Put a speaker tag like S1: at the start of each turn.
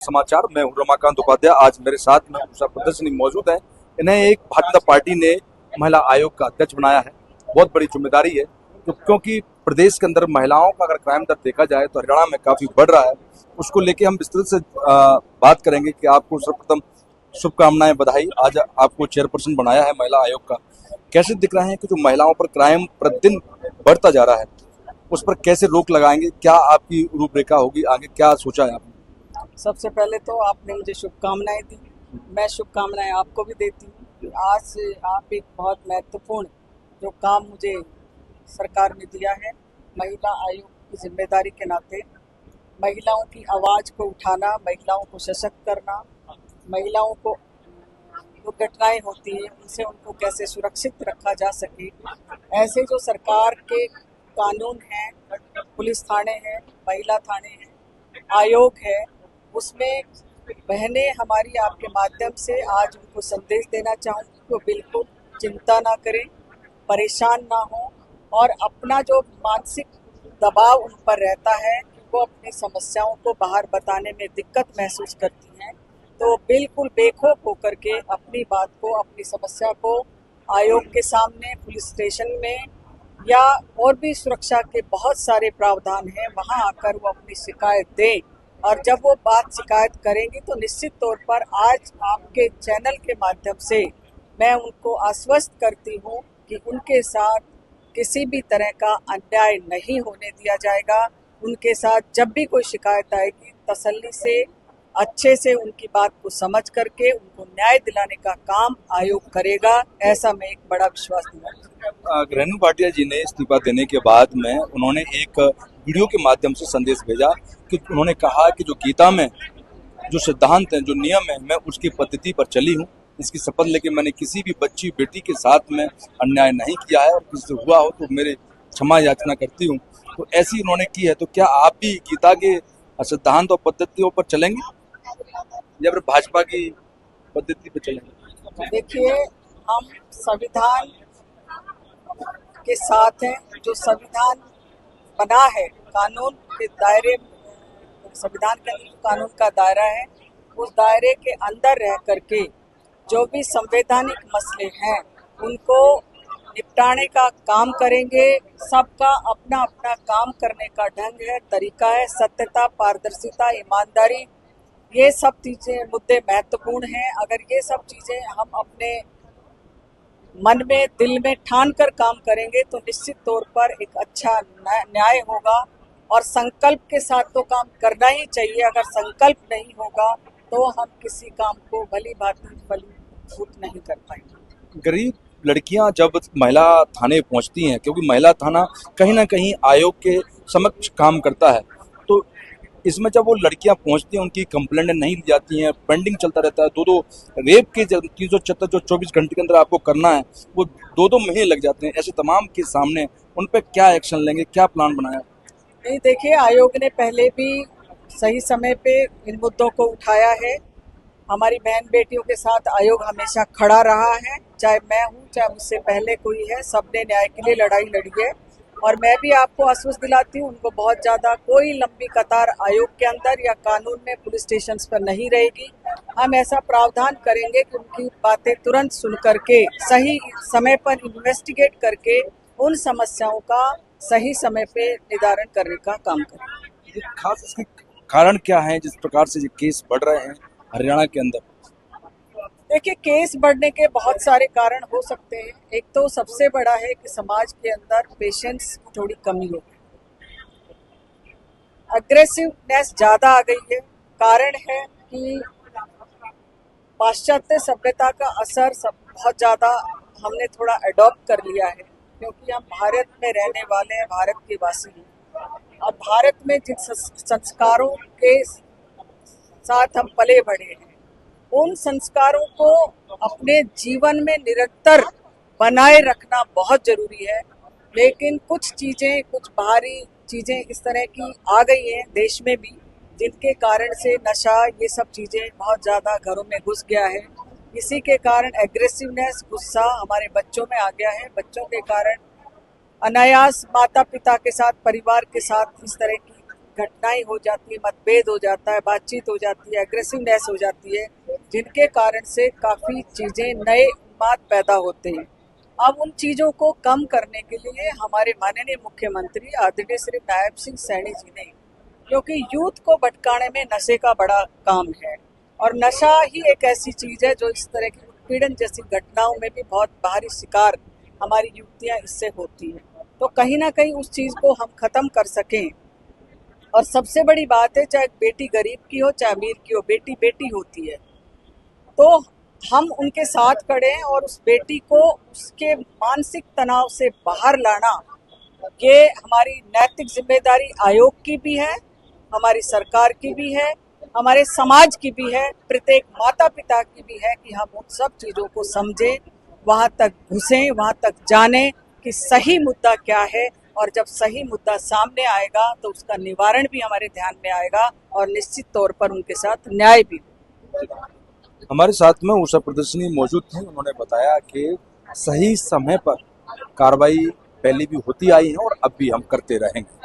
S1: समाचार। मैं हूं रमाकांत उपाध्याय। आज मेरे साथ में उषा प्रदर्शनी मौजूद है। इन्हें एक भारतीय जनता पार्टी ने महिला आयोग का अध्यक्ष बनाया है। बहुत बड़ी जिम्मेदारी है क्योंकि प्रदेश के अंदर महिलाओं का अगर क्राइम दर देखा जाए तो हरियाणा में काफी बढ़ रहा है। उसको लेके हम विस्तृत से बात करेंगे कि आपको सर्वप्रथम शुभकामनाएं, बधाई। आज आपको चेयरपर्सन बनाया है महिला आयोग का। कैसे दिख रहा है कि जो महिलाओं पर क्राइम प्रतिदिन बढ़ता जा रहा है, उस पर कैसे रोक लगाएंगे? क्या आपकी रूपरेखा होगी आगे? क्या सोचा है आपने?
S2: सबसे पहले तो आपने मुझे शुभकामनाएं दी, मैं शुभकामनाएं आपको भी देती हूँ। आज से आप एक बहुत महत्वपूर्ण जो काम मुझे सरकार ने दिया है, महिला आयोग की जिम्मेदारी के नाते महिलाओं की आवाज़ को उठाना, महिलाओं को सशक्त करना, महिलाओं को जो घटनाएं होती हैं उनसे उनको कैसे सुरक्षित रखा जा सके, ऐसे जो सरकार के कानून हैं, पुलिस थाने हैं, महिला थाने हैं, आयोग है, उसमें बहनें हमारी आपके माध्यम से आज उनको संदेश देना चाहूँगी कि वो बिल्कुल चिंता ना करें, परेशान ना हो और अपना जो मानसिक दबाव उन पर रहता है कि वो अपनी समस्याओं को बाहर बताने में दिक्कत महसूस करती हैं, तो बिल्कुल बेखौफ होकर के अपनी बात को, अपनी समस्या को आयोग के सामने, पुलिस स्टेशन में या और भी सुरक्षा के बहुत सारे प्रावधान हैं, वहाँ आकर वो अपनी शिकायत दें। और जब वो बात शिकायत करेंगी तो निश्चित तौर पर आज आपके चैनल के माध्यम से मैं उनको आश्वस्त करती हूँ कि उनके साथ किसी भी तरह का अन्याय नहीं होने दिया जाएगा। उनके साथ जब भी कोई शिकायत आएगी तसल्ली से, अच्छे से उनकी बात को समझ करके उनको न्याय दिलाने का काम आयोग करेगा, ऐसा मैं एक बड़ा विश्वास दिलाती हूँ।
S1: रेणु भाटिया जी ने इस्तीफा देने के बाद में उन्होंने एक वीडियो के माध्यम से संदेश भेजा कि उन्होंने कहा कि जो गीता में जो सिद्धांत हैं, जो नियम है, मैं उसकी पद्धति पर चली हूँ। इसकी शपथ लेके मैंने किसी भी बच्ची बेटी के साथ में अन्याय नहीं किया है और किसी से हुआ हो तो मेरे क्षमा याचना करती हूँ। तो ऐसी उन्होंने की है। तो क्या आप भी गीता के सिद्धांत और पद्धतियों पर चलेंगे या फिर भाजपा की पद्धति पर चलेंगे?
S2: देखिए, हम संविधान के साथ हैं। जो संविधान बना है, कानून के दायरे, संविधान के कानून का दायरा है, उस दायरे के अंदर रह करके जो भी संवैधानिक मसले हैं उनको निपटाने का काम करेंगे। सबका अपना अपना काम करने का ढंग है, तरीका है, सत्यता, पारदर्शिता, ईमानदारी, ये सब चीज़ें, मुद्दे महत्वपूर्ण हैं। अगर ये सब चीज़ें हम अपने मन में, दिल में ठान कर काम करेंगे तो निश्चित तौर पर एक अच्छा न्याय होगा। और संकल्प के साथ तो काम करना ही चाहिए। अगर संकल्प नहीं होगा तो हम किसी काम को भली भांति फलीभूत नहीं कर पाएंगे।
S1: गरीब लड़कियां जब महिला थाने पहुंचती हैं, क्योंकि महिला थाना कहीं ना कहीं आयोग के समक्ष काम करता है, तो इसमें जब वो लड़कियां पहुंचती हैं उनकी कंप्लेंटें नहीं ली जाती हैं, पेंडिंग चलता रहता है। दो रेप के 374 जो 24 घंटे के अंदर आपको करना है वो 2 महीने लग जाते हैं। ऐसे तमाम के सामने उन पर क्या एक्शन लेंगे, क्या प्लान बनाया?
S2: नहीं, देखिए, आयोग ने पहले भी सही समय पे इन मुद्दों को उठाया है। हमारी बहन बेटियों के साथ आयोग हमेशा खड़ा रहा है, चाहे मैं हूँ, चाहे मुझसे पहले कोई है, सबने न्याय के लिए लड़ाई लड़ी है। और मैं भी आपको आश्वस्त दिलाती हूँ, उनको बहुत ज़्यादा कोई लंबी कतार आयोग के अंदर या कानून में, पुलिस स्टेशन पर नहीं रहेगी। हम ऐसा प्रावधान करेंगे कि उनकी बातें तुरंत सुन करके, सही समय पर इन्वेस्टिगेट करके उन समस्याओं का सही समय पे निदान करने का काम करें।
S1: ये खास इसके कारण क्या है जिस प्रकार से ये केस बढ़ रहे हैं हरियाणा के अंदर?
S2: देखिए, केस बढ़ने के बहुत सारे कारण हो सकते हैं। एक तो सबसे बड़ा है कि समाज के अंदर पेशेंस की थोड़ी कमी हो गई, अग्रेसिवनेस ज़्यादा आ गई है। कारण है कि पाश्चात्य सभ्यता का असर सब बहुत ज़्यादा हमने थोड़ा अडॉप्ट कर लिया है, क्योंकि हम भारत में रहने वाले हैं, भारत के वासी हैं। अब भारत में जिन संस्कारों के साथ हम पले बढ़े हैं, उन संस्कारों को अपने जीवन में निरंतर बनाए रखना बहुत जरूरी है। लेकिन कुछ चीज़ें, कुछ बाहरी चीज़ें इस तरह की आ गई हैं देश में भी, जिनके कारण से नशा, ये सब चीज़ें बहुत ज़्यादा घरों में घुस गया है। इसी के कारण एग्रेसिवनेस, गुस्सा हमारे बच्चों में आ गया है। बच्चों के कारण अनायास माता पिता के साथ, परिवार के साथ इस तरह की घटनाएं हो जाती है, मतभेद हो जाता है, बातचीत हो जाती है, एग्रेसिवनेस हो जाती है, जिनके कारण से काफ़ी चीज़ें नए उन्माद पैदा होते हैं। अब उन चीज़ों को कम करने के लिए हमारे माननीय मुख्यमंत्री आदरणीय श्री नायब सिंह सैनी जी ने, क्योंकि यूथ को भटकाने में नशे का बड़ा काम है और नशा ही एक ऐसी चीज़ है जो इस तरह की उत्पीड़न जैसी घटनाओं में भी बहुत भारी शिकार हमारी युवतियाँ इससे होती हैं। तो कहीं ना कहीं उस चीज़ को हम ख़त्म कर सकें। और सबसे बड़ी बात है, चाहे बेटी गरीब की हो चाहे अमीर की हो, बेटी बेटी होती है। तो हम उनके साथ खड़े हैं और उस बेटी को उसके मानसिक तनाव से बाहर लाना, ये हमारी नैतिक जिम्मेदारी आयोग की भी है, हमारी सरकार की भी है, हमारे समाज की भी है, प्रत्येक माता पिता की भी है कि हम उन सब चीज़ों को समझें, वहाँ तक घुसें, वहाँ तक जानें कि सही मुद्दा क्या है। और जब सही मुद्दा सामने आएगा तो उसका निवारण भी हमारे ध्यान में आएगा और निश्चित तौर पर उनके साथ न्याय भी।
S1: हमारे साथ में उषा प्रदर्शनी मौजूद थी। उन्होंने बताया कि सही समय पर कार्रवाई पहले भी होती आई है और अब भी हम करते रहेंगे।